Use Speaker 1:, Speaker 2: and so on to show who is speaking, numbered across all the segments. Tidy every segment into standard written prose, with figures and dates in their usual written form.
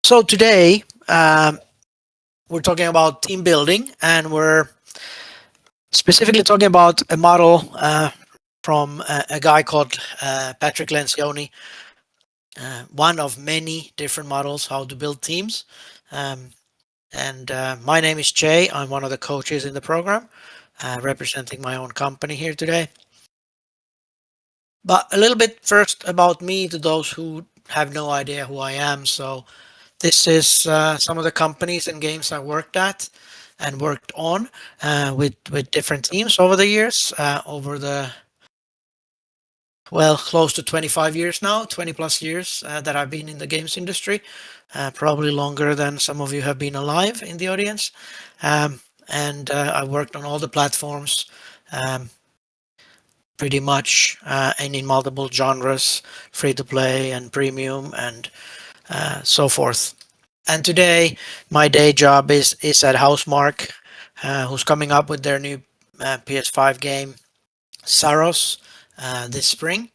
Speaker 1: So today we're talking about team building, and we're specifically talking about a model from a guy called Patrick Lencioni, one of many different models how to build teams. Um, and My name is Jay. I'm one of the coaches in the program, representing my own company here today. But a little bit first about me to those who have no idea who I am. So this is some of the companies and games I worked at and worked on with different teams over the years, over the close to 25 years now, 20 plus years that I've been in the games industry, probably longer than some of you have been alive in the audience. And I worked on all the platforms, um, pretty much, and in multiple genres, free to play and premium and so forth. And today, my day job is at Housemark, who's coming up with their new PS5 game, Saros, this spring.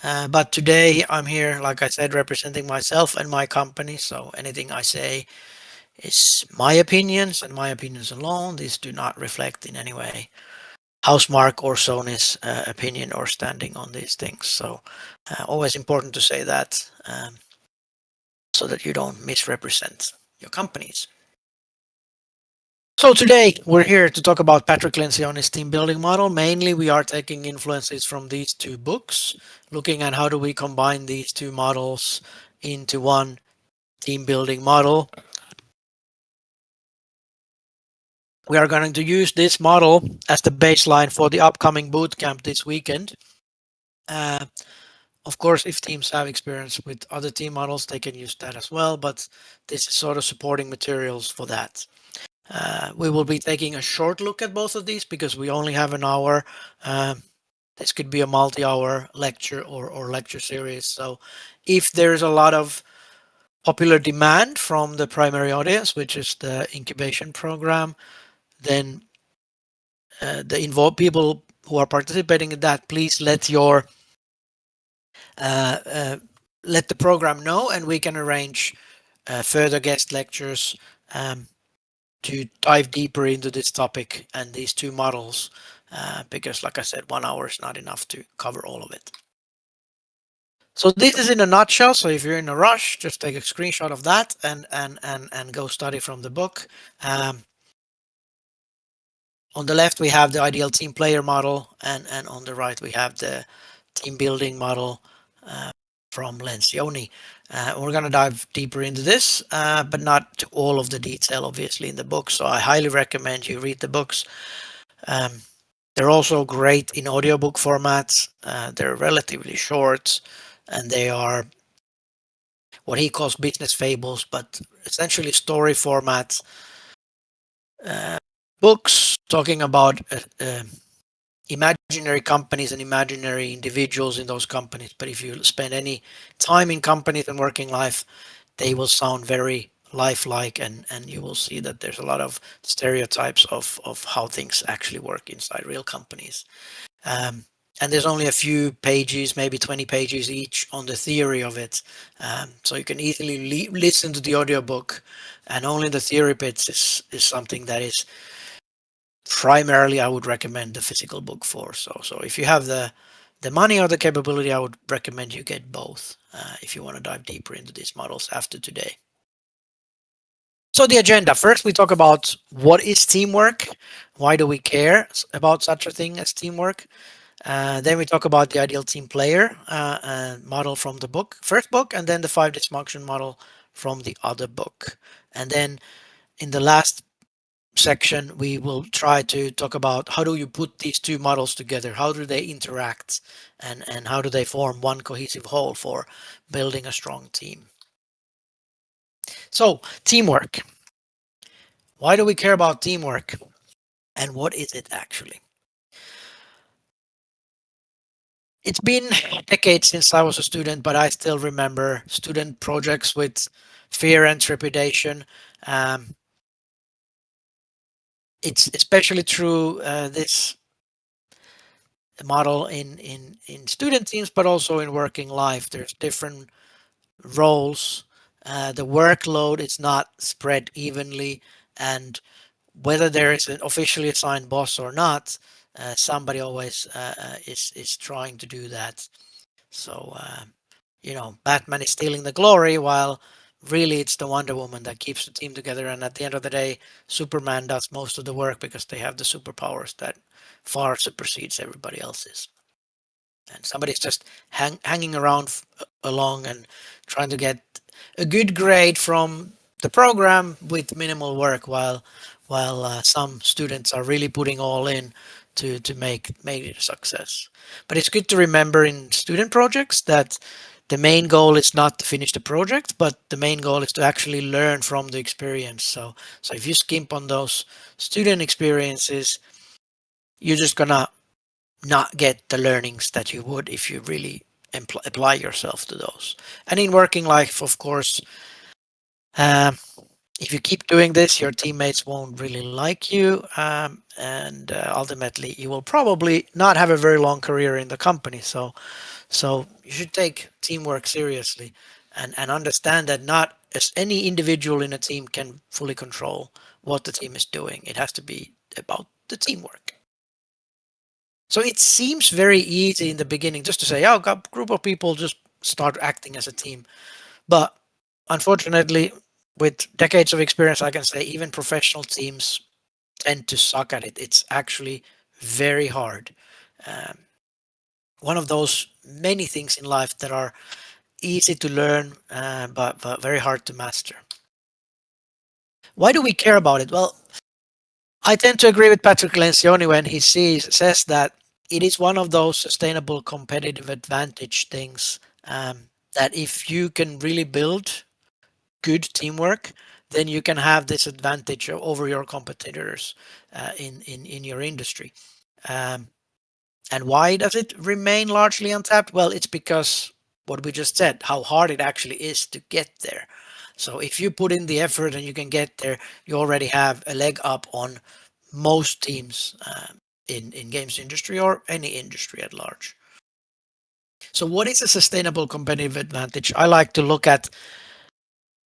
Speaker 1: But today, I'm here, like I said, representing myself and my company. So anything I say is my opinions and my opinions alone. These do not reflect in any way Housemark or Sony's opinion or standing on these things. So always important to say that, so that you don't misrepresent your companies. So today we're here to talk about Patrick Lencioni's team building model. Mainly we are taking influences from these two books, looking at how do we combine these two models into one team building model. We are going to use this model as the baseline for the upcoming bootcamp this weekend. Of course, if teams have experience with other team models, they can use that as well, but this is sort of supporting materials for that. We will be taking a short look at both of these because we only have an hour. This could be a multi-hour lecture or lecture series. So if there's a lot of popular demand from the primary audience, which is the incubation program, then the involved people who are participating in that, please uh, uh, let the program know, and we can arrange further guest lectures um, to dive deeper into this topic and these two models, because like I said, 1 hour is not enough to cover all of it. So this is in a nutshell. So if you're in a rush, just take a screenshot of that and go study from the book. On the left, we have the ideal team player model, and on the right, we have the team building model from Lencioni. We're going to dive deeper into this, but not to all of the detail, obviously, in the book. So I highly recommend you read the books. They're also great in audiobook formats. They're relatively short, and they are what he calls business fables, but essentially story formats. Books talking about imaginary companies and imaginary individuals in those companies. But if you spend any time in companies and working life, they will sound very lifelike, and you will see that there's a lot of stereotypes of how things actually work inside real companies. And there's only a few pages, maybe 20 pages each on the theory of it. So you can easily listen to the audiobook, and only the theory bits is something that is primarily I would recommend the physical book for. So if you have the money or the capability, I would recommend you get both if you want to dive deeper into these models after today. So the agenda. First, we talk about what is teamwork. Why do we care about such a thing as teamwork? Then we talk about the ideal team player model from the book, first book, and then the 5 dysfunction model from the other book. And then in the last section, we will try to talk about how do you put these two models together? How do they interact? And how do they form one cohesive whole for building a strong team? So teamwork. Why do we care about teamwork? And what is it actually? It's been decades since I was a student, but I still remember student projects with fear and trepidation. Um, it's especially true this model in student teams, but also in working life. There's different roles The workload is not spread evenly, and whether there is an officially assigned boss or not, somebody always is trying to do that. So Batman is stealing the glory, while really it's the Wonder Woman that keeps the team together. And at the end of the day, Superman does most of the work because they have the superpowers that far supersedes everybody else's. And somebody's just hanging around along and trying to get a good grade from the program with minimal work, while some students are really putting all in to make it a success. But it's good to remember in student projects that the main goal is not to finish the project, but the main goal is to actually learn from the experience. So if you skimp on those student experiences, you're just gonna not get the learnings that you would if you really apply yourself to those. And in working life, of course, um, if you keep doing this, your teammates won't really like you, and ultimately, you will probably not have a very long career in the company. So you should take teamwork seriously, and understand that not as any individual in a team can fully control what the team is doing. It has to be about the teamwork. So it seems very easy in the beginning just to say, oh, a group of people just start acting as a team. But unfortunately, with decades of experience, I can say even professional teams tend to suck at it. It's actually very hard. Um, One of those many things in life that are easy to learn, but very hard to master. Why do we care about it? Well, I tend to agree with Patrick Lencioni when he says that it is one of those sustainable competitive advantage things, that if you can really build good teamwork, then you can have this advantage over your competitors in your industry. Um, and why does it remain largely untapped? Well, it's because what we just said, how hard it actually is to get there. So if you put in the effort and you can get there, you already have a leg up on most teams in games industry or any industry at large. So what is a sustainable competitive advantage? I like to look at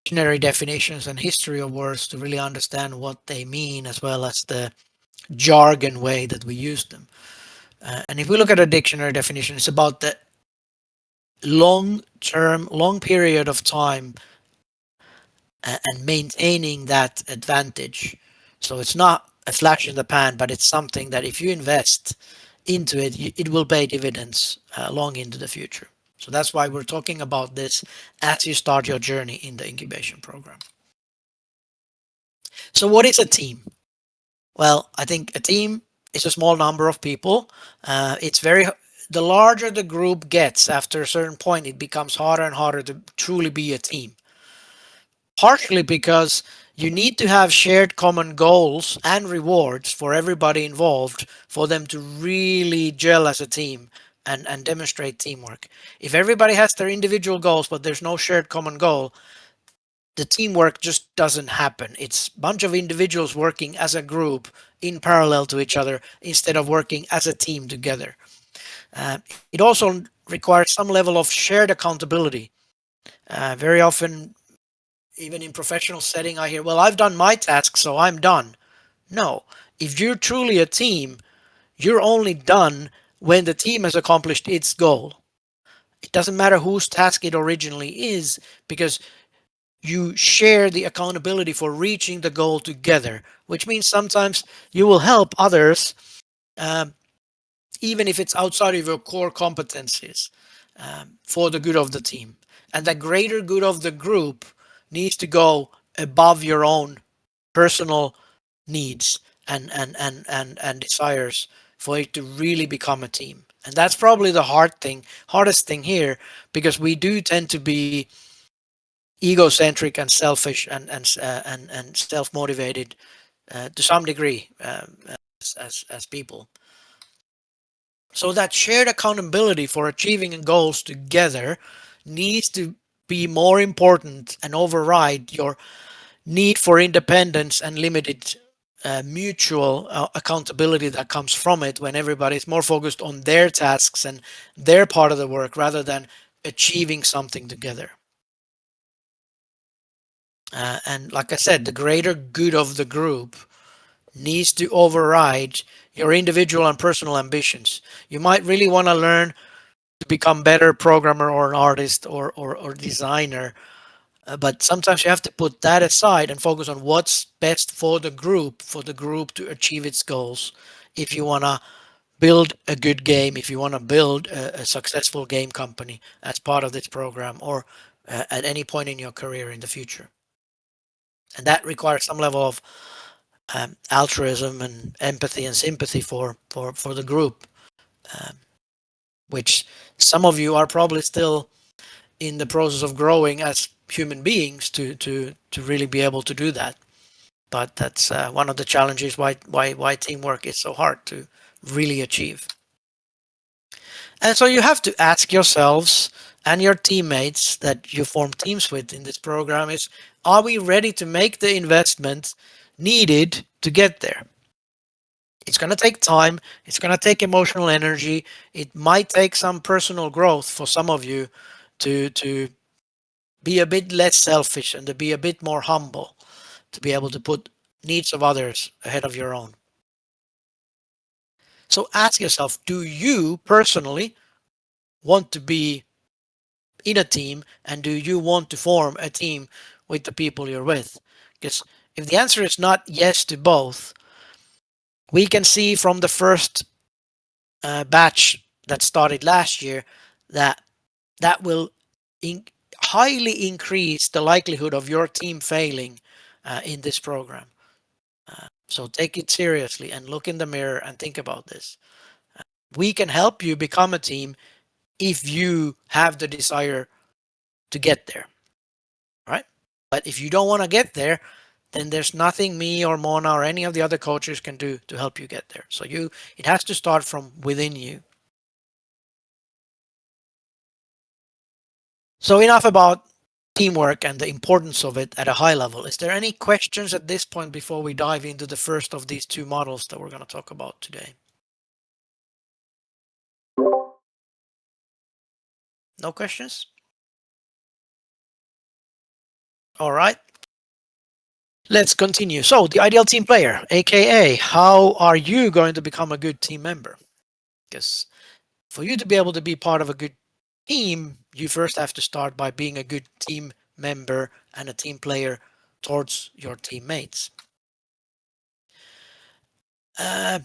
Speaker 1: dictionary definitions and history of words to really understand what they mean, as well as the jargon way that we use them. And if we look at a dictionary definition, it's about the long period of time and maintaining that advantage. So it's not a flash in the pan, but it's something that if you invest into it, it will pay dividends long into the future. So that's why we're talking about this as you start your journey in the incubation program. So what is a team? Well, I think a team is a small number of people. It's very The larger the group gets after a certain point, it becomes harder and harder to truly be a team. Partially because you need to have shared common goals and rewards for everybody involved for them to really gel as a team and demonstrate teamwork. If everybody has their individual goals but there's no shared common goal, the teamwork just doesn't happen. It's a bunch of individuals working as a group in parallel to each other instead of working as a team together. It also requires some level of shared accountability. Very often, even in professional setting, I hear, well, I've done my task, so I'm done. No, if you're truly a team, you're only done when the team has accomplished its goal. It doesn't matter whose task it originally is, because you share the accountability for reaching the goal together, which means sometimes you will help others, um, even if it's outside of your core competencies, for the good of the team. And the greater good of the group needs to go above your own personal needs and desires for it to really become a team. And that's probably the hardest thing here, because we do tend to be egocentric and selfish and self motivated to some degree, as people. So that shared accountability for achieving goals together needs to be more important and override your need for independence and limited mutual accountability that comes from it, when everybody's more focused on their tasks and their part of the work rather than achieving something together. And like I said, the greater good of the group needs to override your individual and personal ambitions. You might really want to learn to become better programmer or an artist or designer, but sometimes you have to put that aside and focus on what's best for the group to achieve its goals. If you want to build a good game, if you want to build a successful game company as part of this program, or at any point in your career in the future. And that requires some level of altruism and empathy and sympathy for the group, um, which some of you are probably still in the process of growing as human beings to really be able to do that. But that's one of the challenges why teamwork is so hard to really achieve. And so you have to ask yourselves and your teammates that you form teams with in this program is, are we ready to make the investment needed to get there? It's going to take time. It's going to take emotional energy. It might take some personal growth for some of you to be a bit less selfish and to be a bit more humble, to be able to put needs of others ahead of your own. So ask yourself, do you personally want to be in a team, and do you want to form a team with the people you're with? Because if the answer is not yes to both, we can see from the first batch that started last year that that will in- highly increase the likelihood of your team failing in this program. So take it seriously and look in the mirror and think about this. We can help you become a team if you have the desire to get there, right? But if you don't want to get there, then there's nothing me or Mona or any of the other coaches can do to help you get there. So it has to start from within you. So enough about teamwork and the importance of it at a high level. Is there any questions at this point before we dive into the first of these two models that we're going to talk about today? No questions? All right. Let's continue. So, the ideal team player, aka, how are you going to become a good team member? Because for you to be able to be part of a good team, you first have to start by being a good team member and a team player towards your teammates. Uh,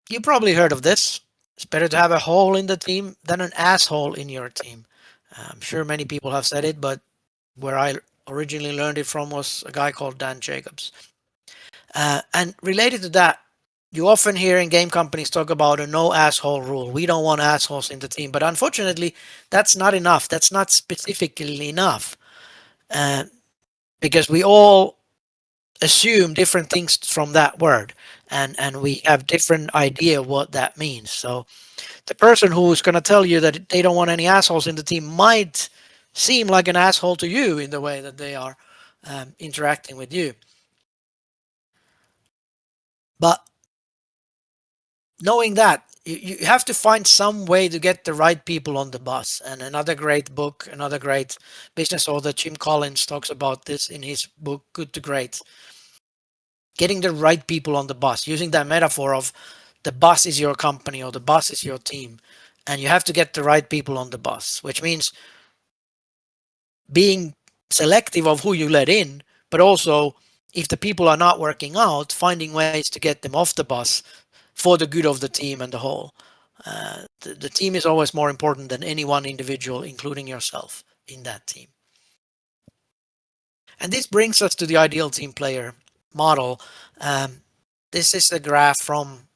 Speaker 1: you probably heard of this. It's better to have a hole in the team than an asshole in your team. I'm sure many people have said it, but where I originally learned it from was a guy called Dan Jacobs. And related to that, you often hear in game companies talk about a no asshole rule. We don't want assholes in the team. But unfortunately, that's not enough. That's not specifically enough. Uh, because we all assume different things from that word. And we have different idea what that means. So the person who's going to tell you that they don't want any assholes in the team might seem like an asshole to you in the way that they are interacting with you. But knowing that, you have to find some way to get the right people on the bus. And another great book, another great business author, Jim Collins, talks about this in his book, Good to Great. Getting the right people on the bus, using that metaphor of the bus is your company or the bus is your team. And you have to get the right people on the bus, which means being selective of who you let in, but also if the people are not working out, finding ways to get them off the bus for the good of the team and the whole. The team is always more important than any one individual, including yourself, in that team. And this brings us to the ideal team player model. This is a graph from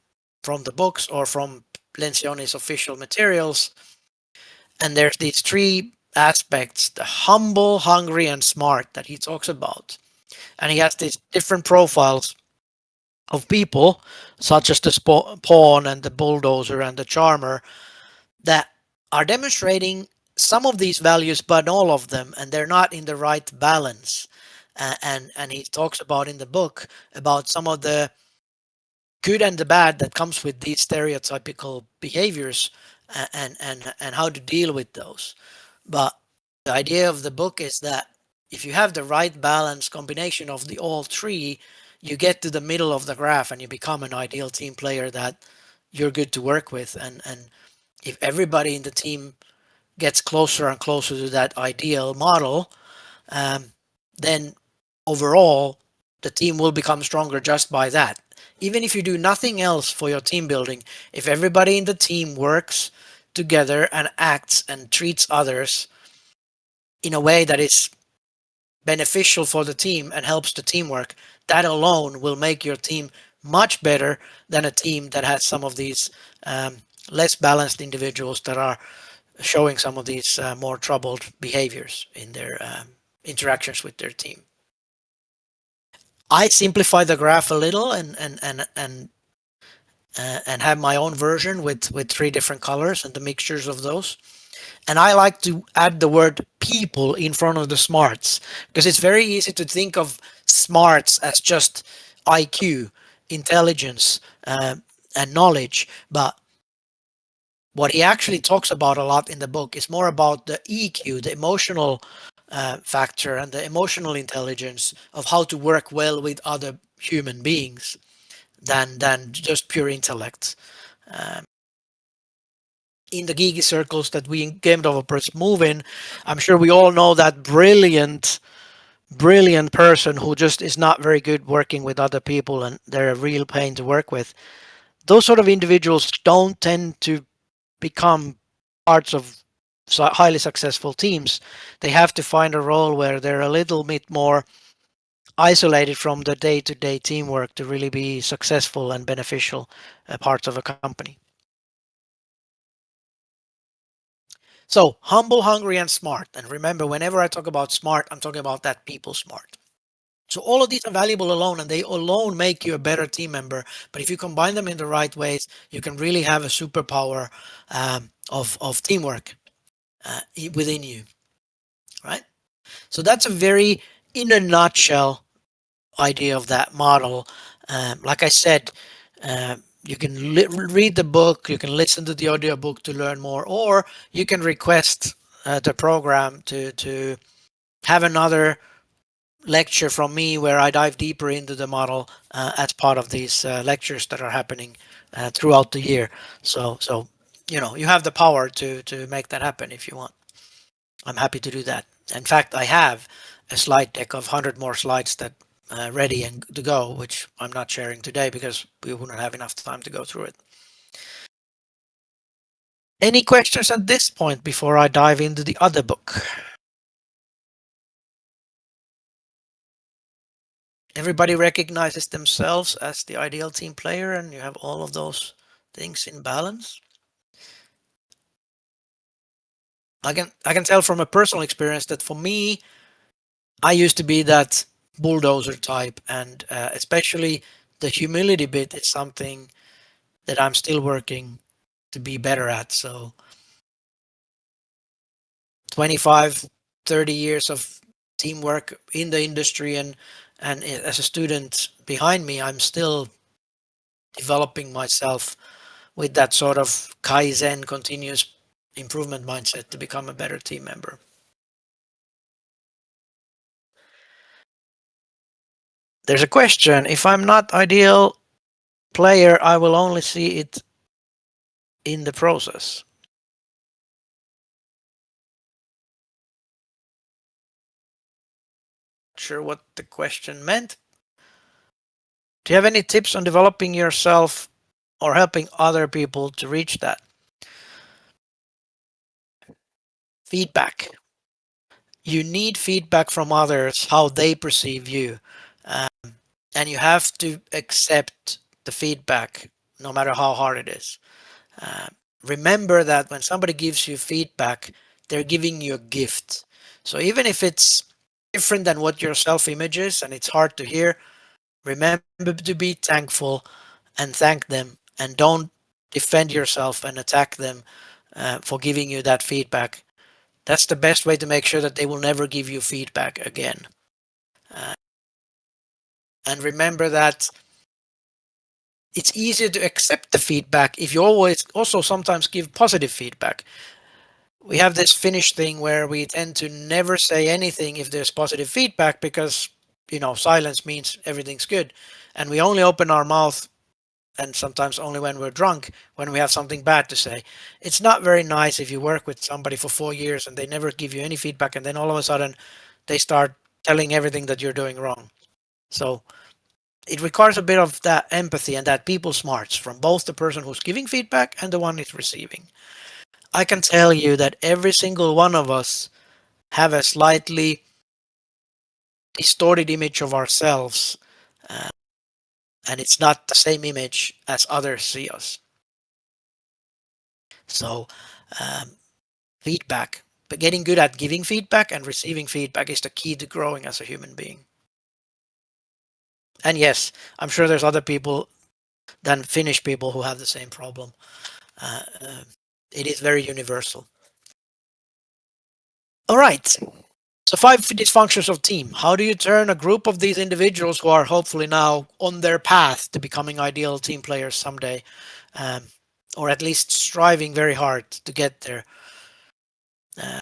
Speaker 1: the books or from Lencioni's official materials. And there's these three aspects: the humble, hungry, and smart that he talks about. And he has these different profiles of people, such as the pawn and the bulldozer and the charmer, that are demonstrating some of these values, but all of them, and they're not in the right balance. And he talks about in the book about some of the good and the bad that comes with these stereotypical behaviors, and how to deal with those. But the idea of the book is that if you have the right balance combination of the all three, you get to the middle of the graph and you become an ideal team player that you're good to work with. And if everybody in the team gets closer and closer to that ideal model, um, then overall the team will become stronger just by that. Even if you do nothing else for your team building, if everybody in the team works together and acts and treats others in a way that is beneficial for the team and helps the teamwork, that alone will make your team much better than a team that has some of these um, less balanced individuals that are showing some of these more troubled behaviors in their interactions with their team. I simplify the graph a little and have my own version with three different colors and the mixtures of those. And I like to add the word people in front of the smarts because it's very easy to think of smarts as just IQ, intelligence, and knowledge. But what he actually talks about a lot in the book is more about the EQ, the emotional factor, and the emotional intelligence of how to work well with other human beings than just pure intellect. Um, in the geeky circles that we game developers move in, I'm sure we all know that brilliant person who just is not very good working with other people and they're a real pain to work with. Those sort of individuals don't tend to become parts of highly successful teams. They have to find a role where they're a little bit more isolated from the day-to-day teamwork to really be successful and beneficial parts of a company. So humble, hungry, and smart. And remember, whenever I talk about smart, I'm talking about that people smart. So all of these are valuable alone and they alone make you a better team member. But if you combine them in the right ways, you can really have a superpower of teamwork within you, right? So that's a very, in a nutshell, idea of that model. Like I said, you can read the book, you can listen to the audiobook to learn more, or you can request the program to have another lecture from me where I dive deeper into the model as part of these lectures that are happening throughout the year. So you have the power to make that happen if you want. I'm happy to do that. In fact, I have a slide deck of 100 more slides that ready and to go, which I'm not sharing today because we wouldn't have enough time to go through it. Any questions at this point before I dive into the other book? Everybody recognizes themselves as the ideal team player and you have all of those things in balance. I can tell from a personal experience that for me, I used to be that bulldozer type, and especially the humility bit is something that I'm still working to be better at. So 25, 30 years of teamwork in the industry and as a student behind me, I'm still developing myself with that sort of Kaizen continuous improvement mindset to become a better team member. There's a question. If I'm not ideal player, I will only see it in the process. Sure what the question meant. Do you have any tips on developing yourself or helping other people to reach that? Feedback. You need feedback from others, how they perceive you. Um, and you have to accept the feedback, no matter how hard it is. Uh, Remember that when somebody gives you feedback, they're giving you a gift. So even if it's different than what your self image is and it's hard to hear, remember to be thankful and thank them and don't defend yourself and attack them for giving you that feedback. That's the best way to make sure that they will never give you feedback again. Uh, and remember that it's easier to accept the feedback if you always also sometimes give positive feedback. we have this Finnish thing where we tend to never say anything if there's positive feedback because, silence means everything's good. And we only open our mouth, and sometimes only when we're drunk, when we have something bad to say. It's not very nice if you work with somebody for 4 years and they never give you any feedback, and then all of a sudden they start telling everything that you're doing wrong. So it requires a bit of that empathy and that people smarts from both the person who's giving feedback and the one who's receiving. I can tell you that every single one of us have a slightly distorted image of ourselves, uh, and it's not the same image as others see us. So, um, feedback, but getting good at giving feedback and receiving feedback is the key to growing as a human being. And yes, I'm sure there's other people than Finnish people who have the same problem. Uh, uh, it is very universal. All right. So, five dysfunctions of team. How do you turn a group of these individuals who are hopefully now on their path to becoming ideal team players someday, um, or at least striving very hard to get there?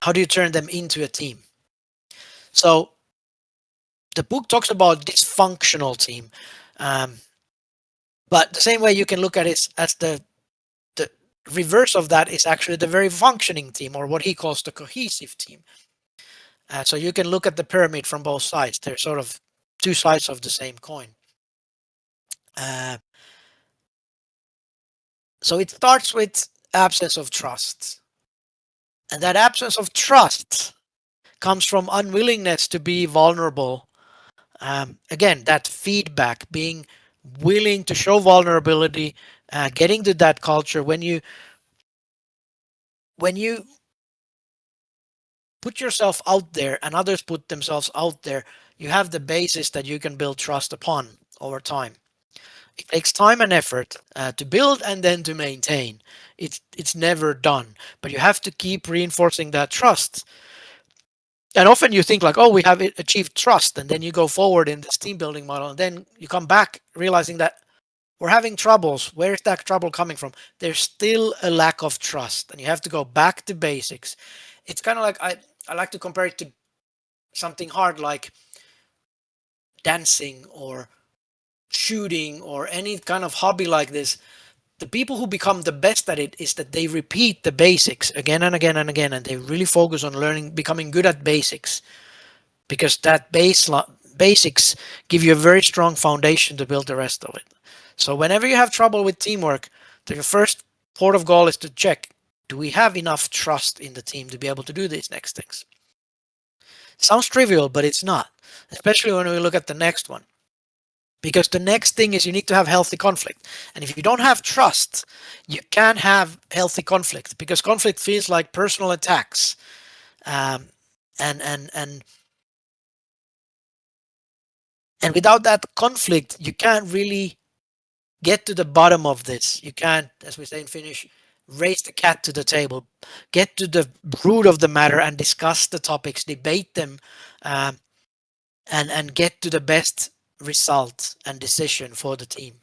Speaker 1: How do you turn them into a team? So, the book talks about dysfunctional team, um, but the same way you can look at it as the reverse of that is actually the very functioning team, or what he calls the cohesive team. So you can look at the pyramid from both sides. They're sort of two sides of the same coin. Uh, so it starts with absence of trust. And that absence of trust comes from unwillingness to be vulnerable. Again, that feedback, being willing to show vulnerability, getting to that culture. When you put yourself out there and others put themselves out there, you have the basis that you can build trust upon over time. It takes time and effort to build and then to maintain. It's never done, but you have to keep reinforcing that trust. And often you think like, oh, we have achieved trust, and then you go forward in this team building model, and then you come back realizing that we're having troubles. Where's that trouble coming from? There's still a lack of trust, and you have to go back to basics. It's kind of like I like to compare it to something hard like dancing or shooting or any kind of hobby like this. The people who become the best at it is that they repeat the basics again and again and again, and they really focus on learning, becoming good at basics, because that basics give you a very strong foundation to build the rest of it. So whenever you have trouble with teamwork, the first port of call is to check, do we have enough trust in the team to be able to do these next things? Sounds trivial, but it's not, especially when we look at the next one. Because the next thing is you need to have healthy conflict. And if you don't have trust, you can't have healthy conflict, because conflict feels like personal attacks. Um, and and and and without that conflict, you can't really get to the bottom of this. You can't, as we say in Finnish, raise the cat to the table, get to the root of the matter and discuss the topics, debate them, um, and get to the best result and decision for the team.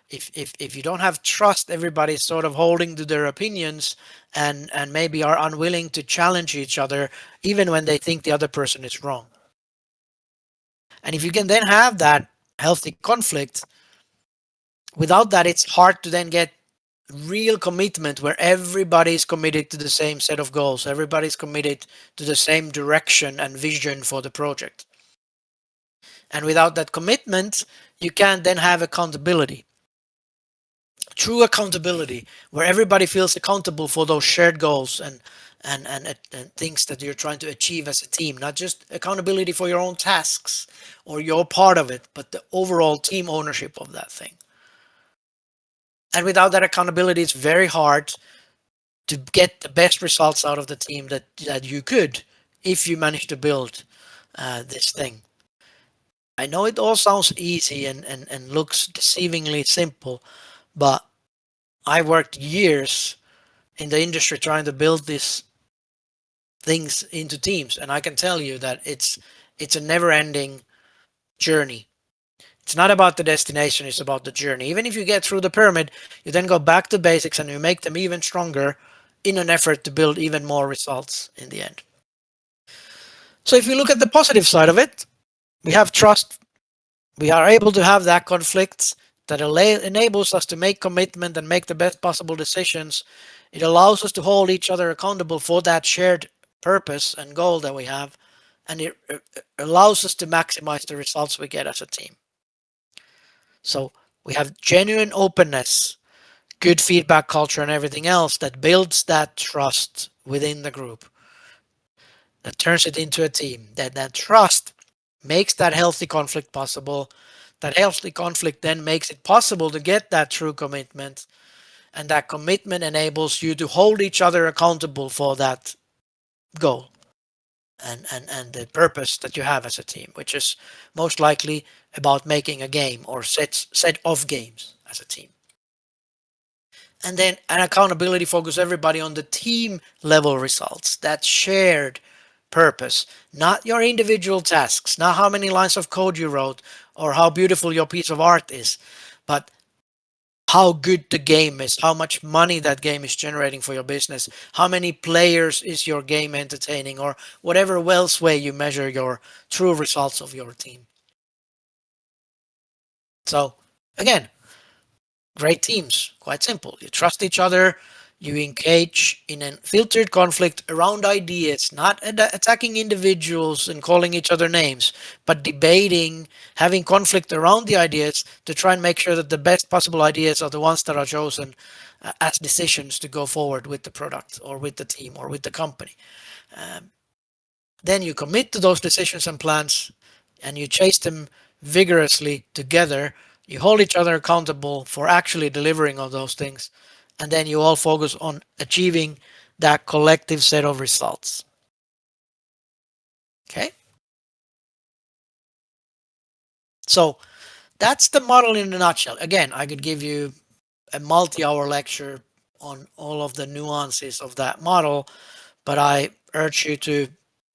Speaker 1: If you don't have trust, everybody's sort of holding to their opinions and maybe are unwilling to challenge each other even when they think the other person is wrong. And if you can then have that healthy conflict, without that it's hard to then get real commitment where everybody's committed to the same set of goals, everybody's committed to the same direction and vision for the project. And without that commitment, you can't then have accountability, true accountability, where everybody feels accountable for those shared goals and things that you're trying to achieve as a team. Not just accountability for your own tasks or your part of it, but the overall team ownership of that thing. And without that accountability, it's very hard to get the best results out of the team that you could if you manage to build this thing. I know it all sounds easy and looks deceivingly simple, but I worked years in the industry trying to build these things into teams, and I can tell you that it's a never-ending journey. It's not about the destination, it's about the journey. Even if you get through the pyramid, you then go back to basics and you make them even stronger. in an effort to build even more results in the end. So if we look at the positive side of it, we have trust. We are able to have that conflict that enables us to make commitment and make the best possible decisions. It allows us to hold each other accountable for that shared purpose and goal that we have, and it allows us to maximize the results we get as a team. So we have genuine openness, good feedback culture, and everything else that builds that trust within the group, that turns it into a team. That trust makes that healthy conflict possible. That healthy conflict then makes it possible to get that true commitment, and that commitment enables you to hold each other accountable for that goal and the purpose that you have as a team, which is most likely about making a game or set of games as a team. And then an accountability focus everybody on the team level results, that shared purpose, not your individual tasks, not how many lines of code you wrote or how beautiful your piece of art is, but how good the game is, how much money that game is generating for your business, how many players is your game entertaining, or whatever else way you measure your true results of your team. So again, great teams, quite simple. You trust each other, you engage in a filtered conflict around ideas, not attacking individuals and calling each other names, but debating, having conflict around the ideas to try and make sure that the best possible ideas are the ones that are chosen as decisions to go forward with the product or with the team or with the company. Then you commit to those decisions and plans and you chase them vigorously together. You hold each other accountable for actually delivering on those things. And then you all focus on achieving that collective set of results. Okay? So that's the model in a nutshell. Again, I could give you a multi-hour lecture on all of the nuances of that model, but I urge you to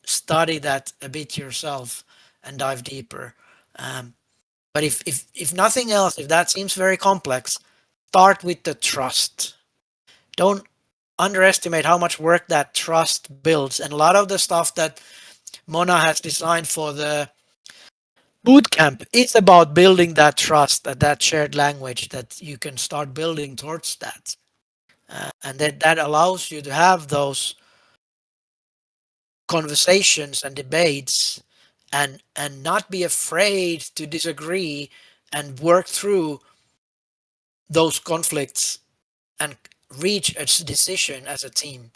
Speaker 1: study that a bit yourself and dive deeper. But if nothing else, if that seems very complex, start with the trust. Don't underestimate how much work that trust builds. And a lot of the stuff that Mona has designed for the bootcamp is about building that trust, that shared language that you can start building towards that. And that allows you to have those conversations and debates and not be afraid to disagree and work through those conflicts and reach a decision as a team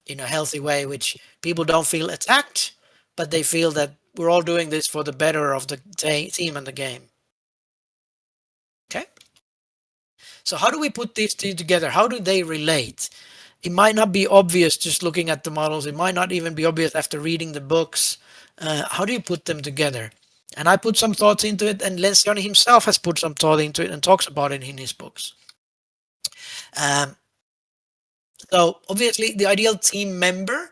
Speaker 1: in a healthy way, which people don't feel attacked, but they feel that we're all doing this for the better of the team and the game. Okay? So how do we put these two together? How do they relate? It might not be obvious just looking at the models. It might not even be obvious after reading the books. How do you put them together? And I put some thoughts into it, and Lencioni himself has put some thought into it and talks about it in his books. So obviously, the ideal team member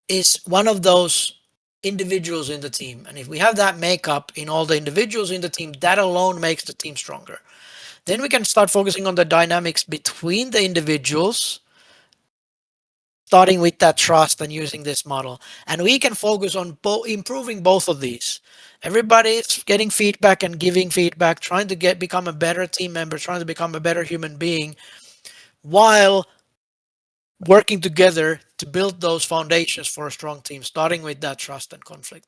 Speaker 1: is one of those individuals in the team. And if we have that makeup in all the individuals in the team, that alone makes the team stronger. Then we can start focusing on the dynamics between the individuals, starting with that trust and using this model. And we can focus on improving both of these. Everybody is getting feedback and giving feedback, trying to become a better team member, trying to become a better human being, while working together to build those foundations for a strong team, starting with that trust and conflict.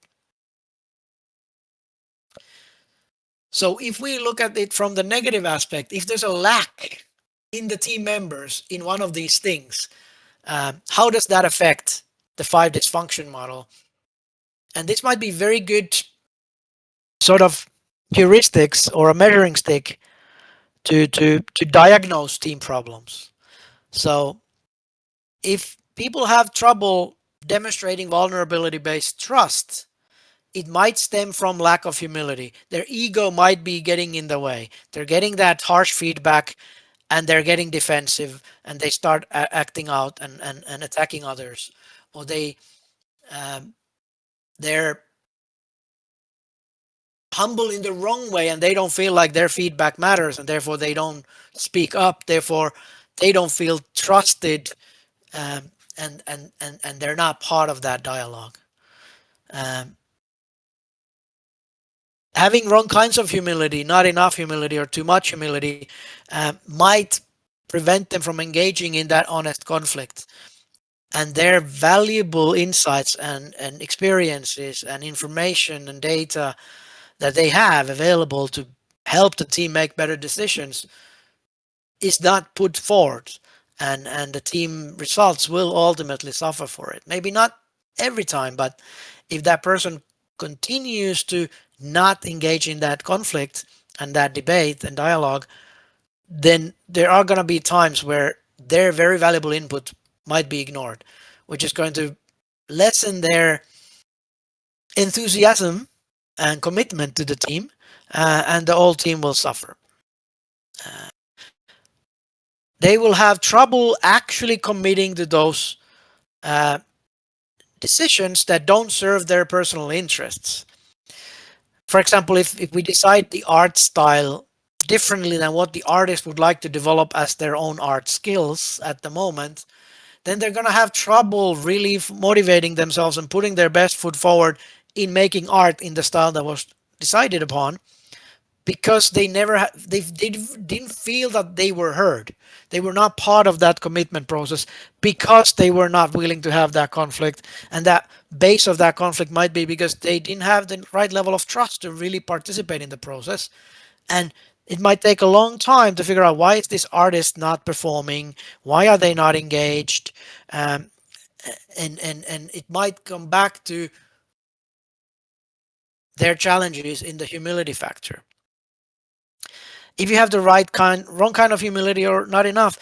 Speaker 1: So if we look at it from the negative aspect, if there's a lack in the team members in one of these things, how does that affect the 5 dysfunction model? And this might be very good sort of heuristics or a measuring stick to diagnose team problems. So if people have trouble demonstrating vulnerability based trust, it might stem from lack of humility. Their ego might be getting in the way. They're getting that harsh feedback and they're getting defensive and they start acting out and attacking others. Or they're humble in the wrong way and they don't feel like their feedback matters and therefore they don't speak up. Therefore, they don't feel trusted, um, and they're not part of that dialogue. Um, Having wrong kinds of humility, not enough humility or too much humility, might prevent them from engaging in that honest conflict. And their valuable insights and experiences and information and data that they have available to help the team make better decisions is not put forward, and the team results will ultimately suffer for it. Maybe not every time, but if that person continues to not engage in that conflict and that debate and dialogue, then there are going to be times where their very valuable input might be ignored, which is going to lessen their enthusiasm and commitment to the team, and the whole team will suffer. Uh, they will have trouble actually committing to those uh, decisions that don't serve their personal interests. For example, if we decide the art style differently than what the artist would like to develop as their own art skills at the moment, then they're going to have trouble really motivating themselves and putting their best foot forward in making art in the style that was decided upon, because they never they didn't feel that they were heard. They were not part of that commitment process because they were not willing to have that conflict, and that base of that conflict might be because they didn't have the right level of trust to really participate in the process. And it might take a long time to figure out, why is this artist not performing, why are they not engaged, um, and it might come back to their challenges in the humility factor. If you have the wrong kind of humility or not enough,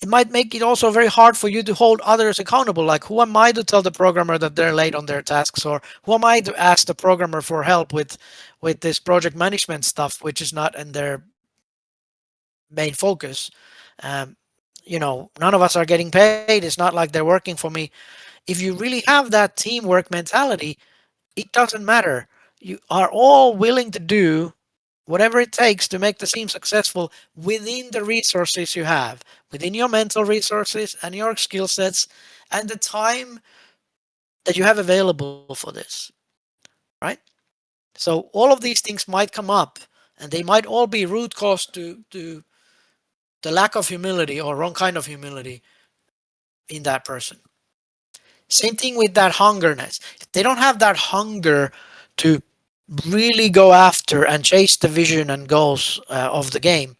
Speaker 1: it might make it also very hard for you to hold others accountable. Like, who am I to tell the programmer that they're late on their tasks, or who am I to ask the programmer for help with this project management stuff, which is not in their main focus. Um, None of us are getting paid. It's not like they're working for me. If you really have that teamwork mentality, it doesn't matter. You are all willing to do whatever it takes to make the team successful within the resources you have, within your mental resources and your skill sets and the time that you have available for this, right? So all of these things might come up, and they might all be root cause to the lack of humility or wrong kind of humility in that person. Same thing with that hungerness. If they don't have that hunger to really go after and chase the vision and goals of the game,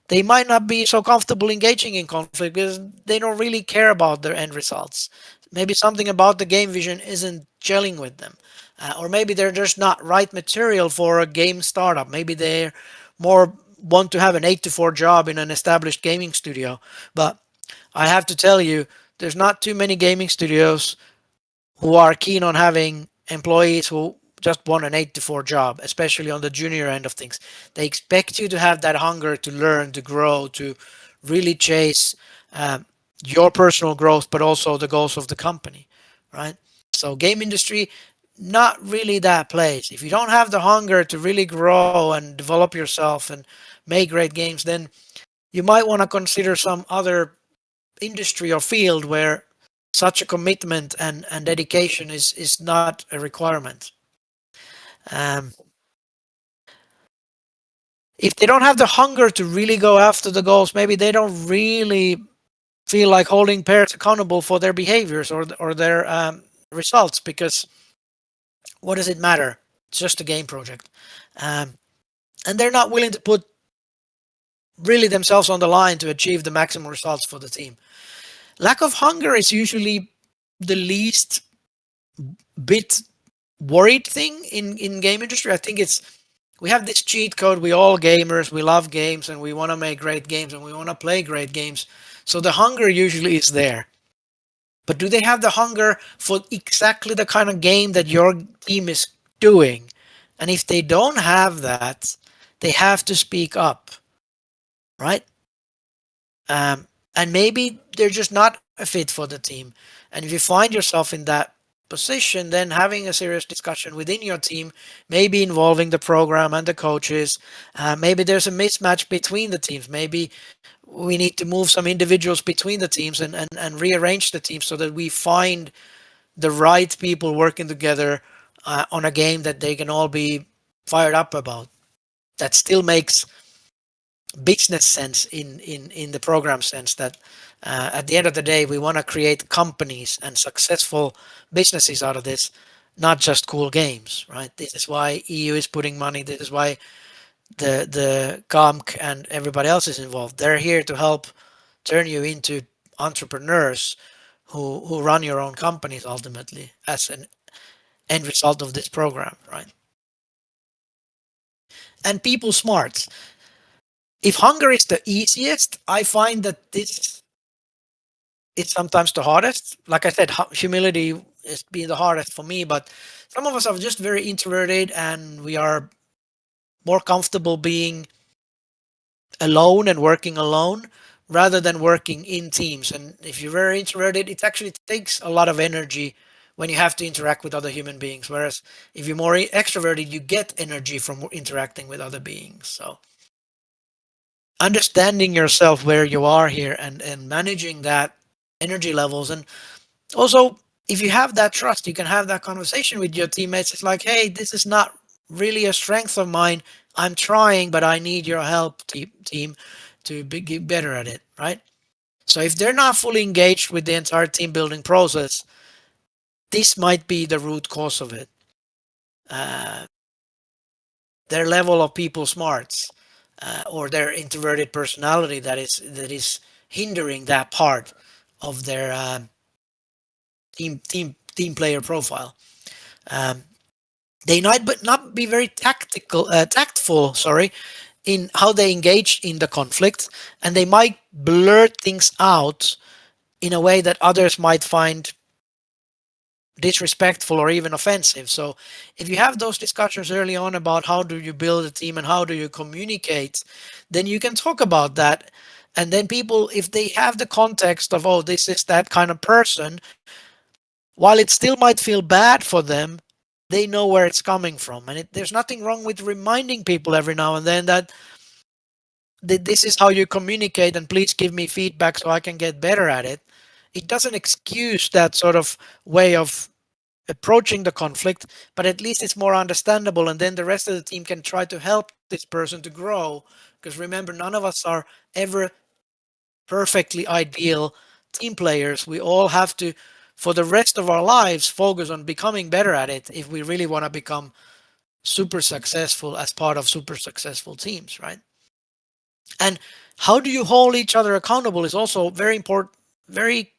Speaker 1: they might not be so comfortable engaging in conflict because they don't really care about their end results. Maybe something about the game vision isn't gelling with them. Or maybe they're just not right material for a game startup. Maybe they're more want to have an 8 to 4 job in an established gaming studio. But I have to tell you, there's not too many gaming studios who are keen on having employees who just want an 8 to 4 job, especially on the junior end of things. They expect you to have that hunger to learn, to grow, to really chase um, your personal growth, but also the goals of the company, right? So, game industry, not really that place. If you don't have the hunger to really grow and develop yourself and make great games, then you might want to consider some other industry or field where such a commitment and dedication is not a requirement. Um, if they don't have the hunger to really go after the goals, maybe they don't really feel like holding parents accountable for their behaviors or their results, because what does it matter? It's just a game project. Um, and they're not willing to put really themselves on the line to achieve the maximum results for the team. Lack of hunger is usually the least bit worried thing in game industry. I think it's, we have this cheat code. We all gamers, we love games, and we want to make great games, and we want to play great games. So the hunger usually is there. But do they have the hunger for exactly the kind of game that your team is doing? And if they don't have that, they have to speak up, right? And maybe they're just not a fit for the team. And if you find yourself in that position, then having a serious discussion within your team, maybe involving the program and the coaches. Maybe there's a mismatch between the teams. Maybe we need to move some individuals between the teams and rearrange the teams so that we find the right people working together on a game that they can all be fired up about. That still makes business sense in the program sense that at the end of the day we want to create companies and successful businesses out of this, not just cool games, right? This is why EU is putting money. This is why the GAMC and everybody else is involved. They're here to help turn you into entrepreneurs who run your own companies ultimately as an end result of this program, right? And people smart. If hunger is the easiest, I find that this is sometimes the hardest. Like I said, humility is being the hardest for me, but some of us are just very introverted and we are more comfortable being alone and working alone rather than working in teams. And if you're very introverted, it actually takes a lot of energy when you have to interact with other human beings. Whereas if you're more extroverted, you get energy from interacting with other beings. So understanding yourself where you are here and managing that energy levels. And also, if you have that trust, you can have that conversation with your teammates. It's like, hey, this is not really a strength of mine. I'm trying, but I need your help, team, to get better at it, right? So if they're not fully engaged with the entire team building process, this might be the root cause of it. Uh, their level of people smarts or their introverted personality that is hindering that part of their team player profile. Um, they might but not be very tactful. Sorry, in how they engage in the conflict, and they might blurt things out in a way that others might find disrespectful or even offensive. So if you have those discussions early on about how do you build a team and how do you communicate, then you can talk about that. And then people, if they have the context of, oh, this is that kind of person, while it still might feel bad for them, they know where it's coming from. And there's nothing wrong with reminding people every now and then that this is how you communicate and please give me feedback so I can get better at it. It doesn't excuse that sort of way of approaching the conflict, but at least it's more understandable. And then the rest of the team can try to help this person to grow. Because remember, none of us are ever perfectly ideal team players. We all have to, for the rest of our lives, focus on becoming better at it if we really want to become super successful as part of super successful teams, right? And how do you hold each other accountable is also very important. Very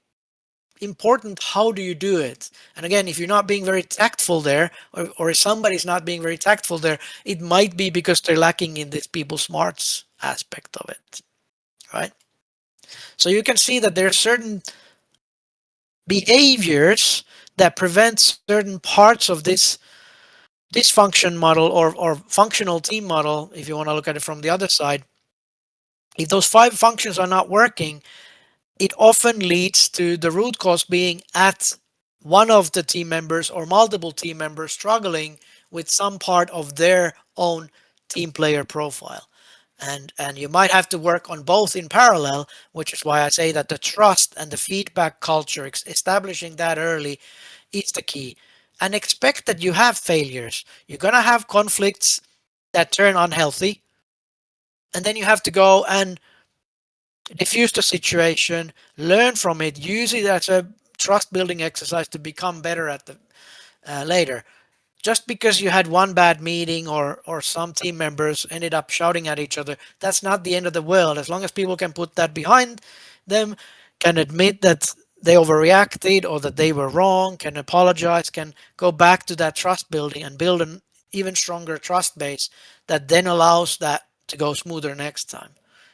Speaker 1: important. How do you do it? And again, if you're not being very tactful there, or if somebody's not being very tactful there, it might be because they're lacking in this people smarts aspect of it, right? So you can see that there are certain behaviors that prevent certain parts of this dysfunction model or functional team model, if you want to look at it from the other side. If those five functions are not working, it often leads to the root cause being at one of the team members or multiple team members struggling with some part of their own team player profile. And you might have to work on both in parallel, which is why I say that the trust and the feedback culture, establishing that early, is the key. And expect that you have failures. You're going to have conflicts that turn unhealthy. And then you have to go and diffuse the situation, learn from it, use it as a trust building exercise to become better at the later. Just because you had one bad meeting or some team members ended up shouting at each other, that's not the end of the world. As long as people can put that behind them, can admit that they overreacted or that they were wrong, can apologize, can go back to that trust building and build an even stronger trust base that then allows that to go smoother next time.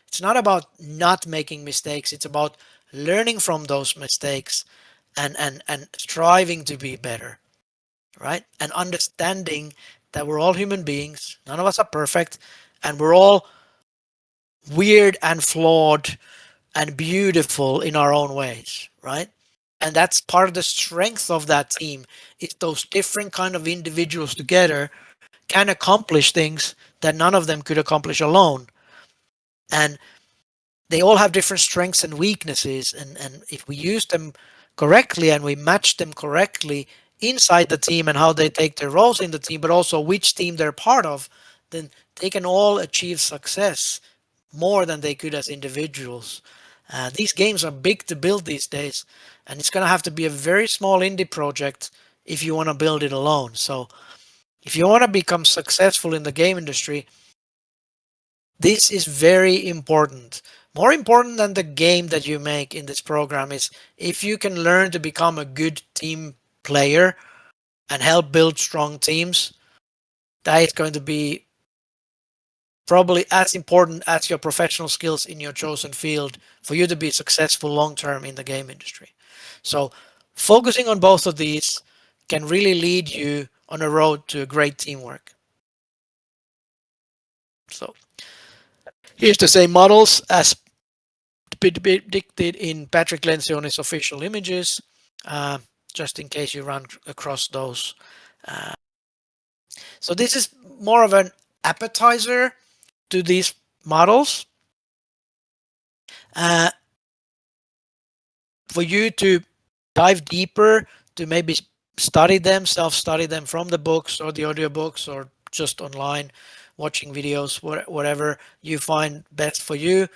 Speaker 1: It's not about not making mistakes, it's about learning from those mistakes and striving to be better, right? And understanding that we're all human beings, none of us are perfect, and we're all weird and flawed and beautiful in our own ways, right? And that's part of the strength of that team, is those different kind of individuals together can accomplish things that none of them could accomplish alone. And they all have different strengths and weaknesses, and if we use them correctly and we match them correctly inside the team and how they take their roles in the team, but also which team they're part of, then they can all achieve success more than they could as individuals. These games are big to build these days, and it's going to have to be a very small indie project if you want to build it alone. So if you want to become successful in the game industry, this is very important. More important than the game that you make in this program is if you can learn to become a good team player and help build strong teams, that is going to be probably as important as your professional skills in your chosen field for you to be successful long term in the game industry. So, focusing on both of these can really lead you on a road to great teamwork. So, here's the same models as depicted in Patrick Lencioni's official images, uh, just in case you run across those. Uh, so, this is more of an appetizer to these models. Uh, for you to dive deeper, to maybe study them, self-study them from the books or the audiobooks or just online, watching videos, whatever you find best for you.